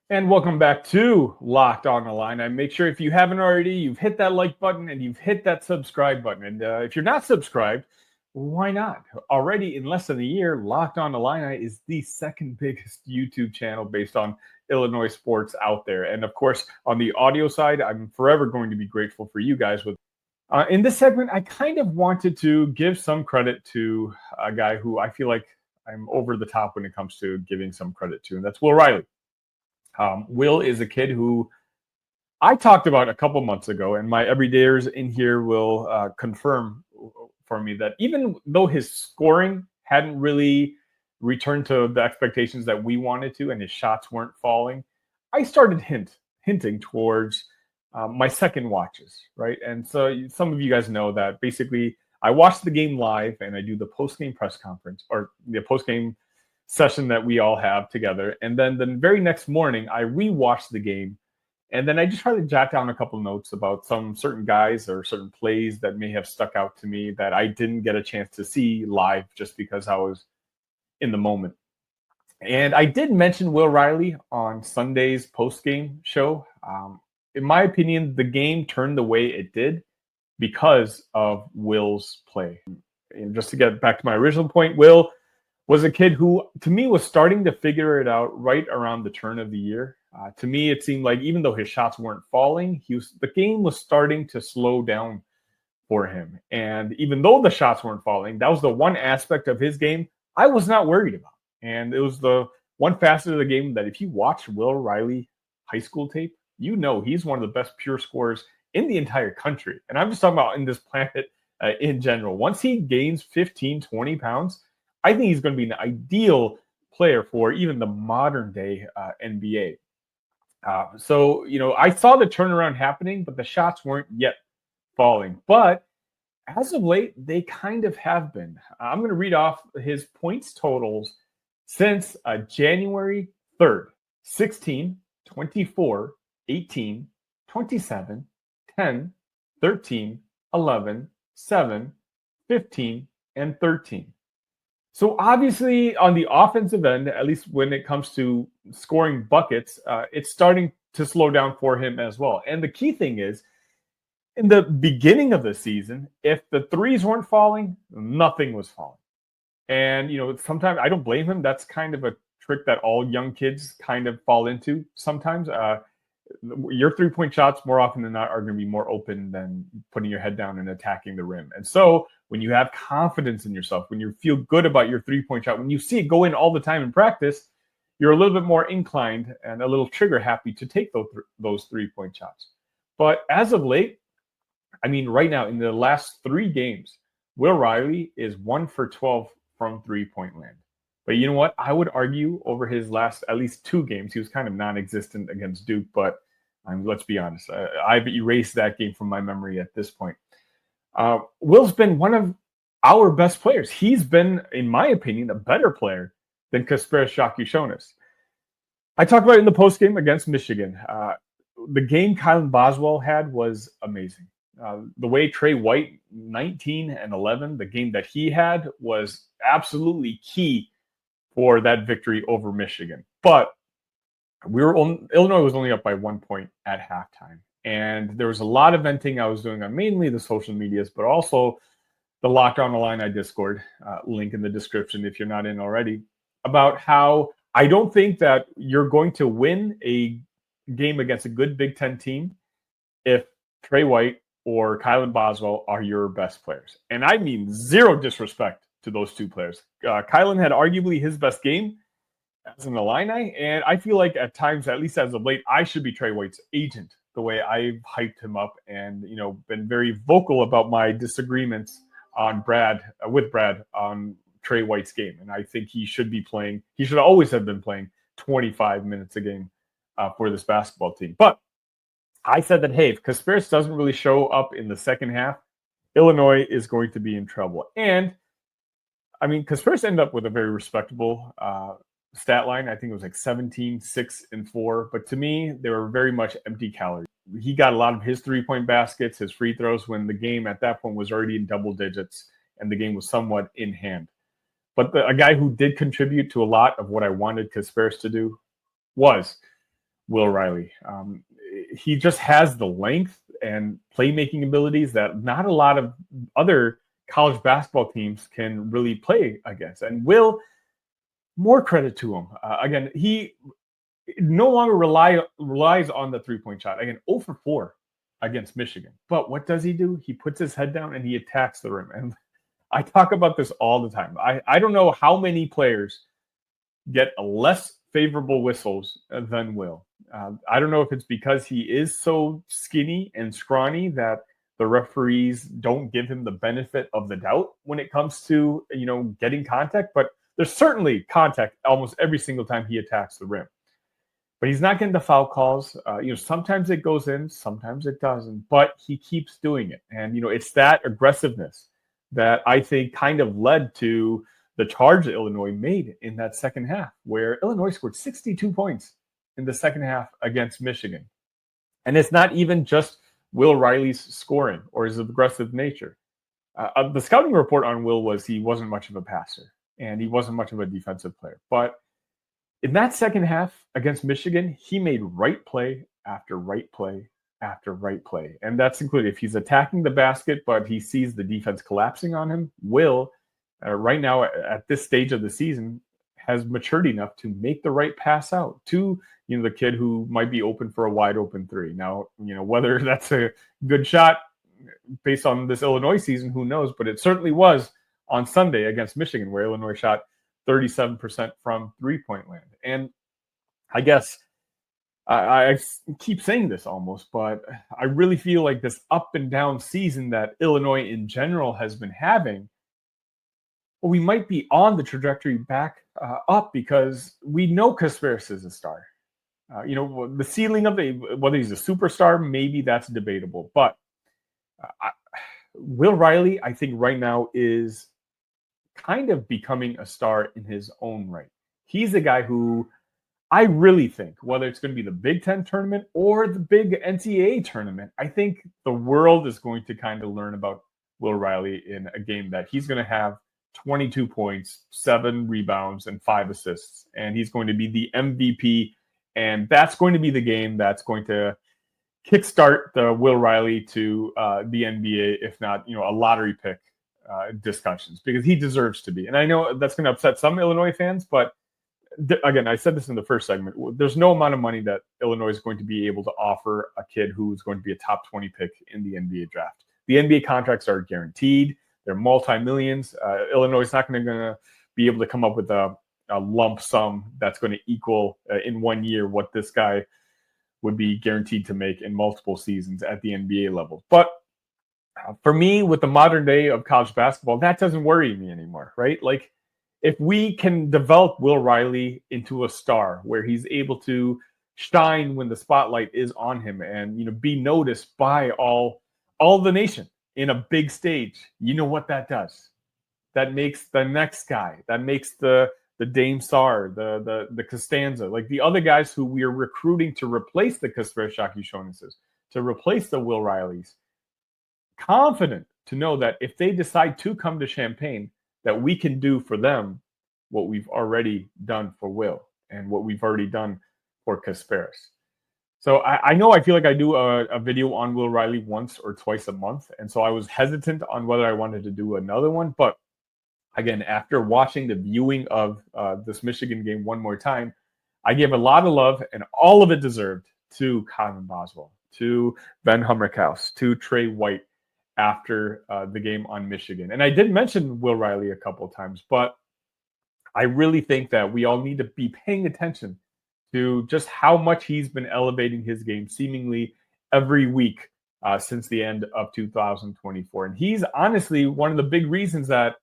And welcome back to Locked On the Line. I make sure if you haven't already, you've hit that like button and you've hit that subscribe button. And if you're not subscribed, why not? Already in less than a year, Locked On the Line is the second biggest YouTube channel based on Illinois sports out there. And of course, on the audio side, I'm forever going to be grateful for you guys. In this segment, I kind of wanted to give some credit to a guy who I feel like I'm over the top when it comes to giving some credit to, and that's Will Riley. Will is a kid who I talked about a couple months ago, and my everydayers in here will confirm for me that even though his scoring hadn't really returned to the expectations that we wanted to, and his shots weren't falling, I started hinting towards my second watches, right? And so some of you guys know that basically I watch the game live and I do the post-game press conference or the post-game session that we all have together. And then the very next morning, I rewatch the game. And then I just try to jot down a couple notes about some certain guys or certain plays that may have stuck out to me that I didn't get a chance to see live just because I was in the moment. And I did mention Will Riley on Sunday's post-game show. In my opinion, the game turned the way it did because of Will's play. And just to get back to my original point, Will was a kid who, to me, was starting to figure it out right around the turn of the year. To me, it seemed like even though his shots weren't falling, the game was starting to slow down for him. And even though the shots weren't falling, that was the one aspect of his game I was not worried about. And it was the one facet of the game that if you watch Will Riley high school tape, you know he's one of the best pure scorers in the entire country. And I'm just talking about in this planet in general. Once he gains 15, 20 pounds, I think he's going to be an ideal player for even the modern day NBA. So, I saw the turnaround happening, but the shots weren't yet falling. But as of late, they kind of have been. I'm going to read off his points totals since January 3rd, 16, 24, 18, 27, 10, 13, 11, 7, 15, and 13. So obviously on the offensive end, at least when it comes to scoring buckets, it's starting to slow down for him as well. And the key thing is, in the beginning of the season, if the threes weren't falling, nothing was falling. And, sometimes I don't blame him. That's kind of a trick that all young kids kind of fall into sometimes. Your three-point shots more often than not are going to be more open than putting your head down and attacking the rim. And so when you have confidence in yourself, when you feel good about your three-point shot, when you see it go in all the time in practice, you're a little bit more inclined and a little trigger happy to take those three-point shots. But as of late, right now in the last 3 games, Will Riley is 1 for 12 from three-point land. But you know what? I would argue over his last at least 2 games, he was kind of non-existent against Duke. But let's be honest, I've erased that game from my memory at this point. Will's been one of our best players. He's been, in my opinion, a better player than Kasparas Shakishonis. I talked about it in the postgame against Michigan. The game Kylan Boswell had was amazing. The way Trey White, 19 and 11, the game that he had was absolutely key for that victory over Michigan. But Illinois was only up by 1 point at halftime. And there was a lot of venting I was doing on mainly the social medias, but also the Locked On the Line Discord, link in the description if you're not in already, about how I don't think that you're going to win a game against a good Big Ten team if Trey White or Kylan Boswell are your best players. And I mean zero disrespect to those 2 players. Kylan had arguably his best game as an Illini, and I feel like at times, at least as of late, I should be Trey White's agent, the way I've hyped him up and, been very vocal about my disagreements with Brad on Trey White's game. And I think he should always have been playing 25 minutes a game for this basketball team. But I said that, hey, if Kasparas doesn't really show up in the second half, Illinois is going to be in trouble. And, Kasparas ended up with a very respectable stat line. I think it was like 17, 6, and 4. But to me, they were very much empty calories. He got a lot of his three-point baskets, his free throws, when the game at that point was already in double digits and the game was somewhat in hand. But a guy who did contribute to a lot of what I wanted Kasparas to do was Will Riley. He just has the length and playmaking abilities that not a lot of other college basketball teams can really play against. And Will, more credit to him. Again, he no longer relies on the three-point shot. Again, 0 for 4 against Michigan. But what does he do? He puts his head down and he attacks the rim. And I talk about this all the time. I don't know how many players get a less favorable whistles than Will. I don't know if it's because he is so skinny and scrawny that the referees don't give him the benefit of the doubt when it comes to, getting contact, but there's certainly contact almost every single time he attacks the rim. But he's not getting the foul calls. Sometimes it goes in, sometimes it doesn't, but he keeps doing it. And, it's that aggressiveness that I think kind of led to the charge that Illinois made in that second half, where Illinois scored 62 points in the second half against Michigan. And it's not even just Will Riley's scoring or his aggressive nature. The scouting report on Will was he wasn't much of a passer and he wasn't much of a defensive player. But in that second half against Michigan, he made right play after right play after right play. And that's included if he's attacking the basket, but he sees the defense collapsing on him. Will, right now at this stage of the season, has matured enough to make the right pass out to the kid who might be open for a wide open three. Now, whether that's a good shot based on this Illinois season, who knows? But it certainly was on Sunday against Michigan, where Illinois shot 37% from three-point land. And I guess I keep saying this almost, but I really feel like this up and down season that Illinois in general has been having, we might be on the trajectory back up because we know Kasparis is a star. The ceiling of whether he's a superstar, maybe that's debatable. But Will Riley, I think right now is kind of becoming a star in his own right. He's a guy who I really think, whether it's going to be the Big Ten tournament or the big NCAA tournament, I think the world is going to kind of learn about Will Riley in a game that he's going to have 22 points, 7 rebounds, and 5 assists. And he's going to be the MVP. And that's going to be the game that's going to kickstart the Will Riley to the NBA, if not, a lottery pick discussions, because he deserves to be. And I know that's going to upset some Illinois fans, but again, I said this in the first segment, there's no amount of money that Illinois is going to be able to offer a kid who's going to be a top 20 pick in the NBA draft. The NBA contracts are guaranteed. They're multi-millions. Illinois is not going to be able to come up with a lump sum that's going to equal in 1 year what this guy would be guaranteed to make in multiple seasons at the NBA level. But for me, with the modern day of college basketball, that doesn't worry me anymore, right? Like, if we can develop Will Riley into a star where he's able to shine when the spotlight is on him and be noticed by all the nation in a big stage, you know what that does? That makes the next guy, that makes the Dame Sarr, the Costanza, like the other guys who we are recruiting to replace the Kasparis Jonases, to replace the Will Rileys, confident to know that if they decide to come to Champaign, that we can do for them what we've already done for Will and what we've already done for Kasparis. So I know I feel like I do a video on Will Riley once or twice a month. And so I was hesitant on whether I wanted to do another one. But again, after watching the viewing of this Michigan game one more time, I gave a lot of love, and all of it deserved, to Colin Boswell, to Ben Hummerkaus, to Trey White after the game on Michigan. And I did mention Will Riley a couple of times, but I really think that we all need to be paying attention to just how much he's been elevating his game seemingly every week since the end of 2024. And he's honestly one of the big reasons that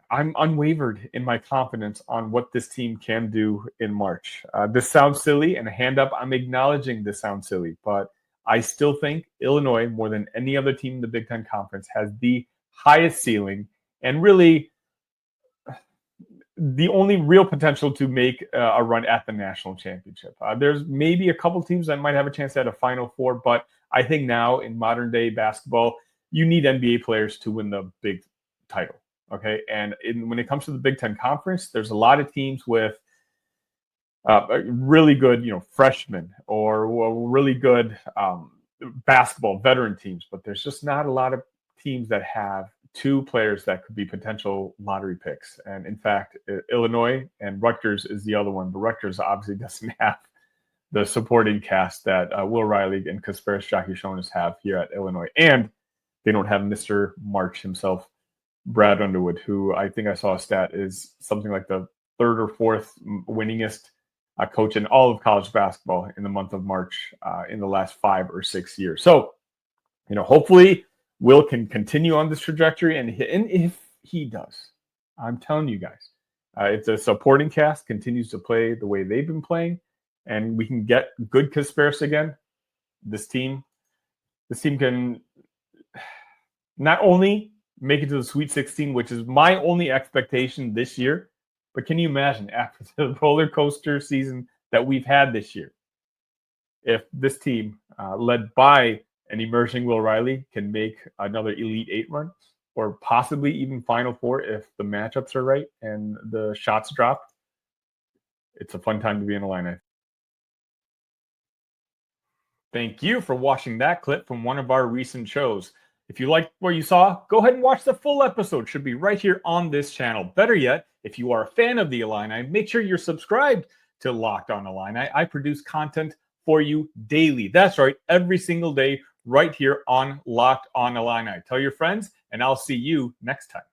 I'm unwavered in my confidence on what this team can do in March. This sounds silly, and a hand up, I'm acknowledging this sounds silly, but I still think Illinois, more than any other team in the Big Ten Conference, has the highest ceiling and really the only real potential to make a run at the national championship. There's maybe a couple teams that might have a chance at a Final Four, but I think now in modern day basketball, you need NBA players to win the big title. Okay. And when it comes to the Big Ten Conference, there's a lot of teams with really good, freshmen or really good basketball veteran teams, but there's just not a lot of teams that have two players that could be potential lottery picks. And in fact, Illinois and Rutgers is the other one, but Rutgers obviously doesn't have the supporting cast that Will Riley and Kasparis Jonas have here at Illinois. And they don't have Mr. March himself, Brad Underwood, who I think I saw a stat is something like the third or fourth winningest coach in all of college basketball in the month of March in the last 5 or 6 years. So, hopefully Will can continue on this trajectory. And if he does, I'm telling you guys, if the supporting cast continues to play the way they've been playing and we can get good Kasparis again, this team can not only make it to the Sweet 16, which is my only expectation this year, but can you imagine after the roller coaster season that we've had this year, if this team, led by an emerging Will Riley, can make another Elite Eight run or possibly even Final Four if the matchups are right and the shots drop? It's a fun time to be in Illini. Thank you for watching that clip from one of our recent shows. If you liked what you saw, go ahead and watch the full episode. It should be right here on this channel. Better yet, if you are a fan of the Illini, make sure you're subscribed to Locked On Illini. I produce content for you daily. That's right, every single day, right here on Locked On Illini. Tell your friends, and I'll see you next time.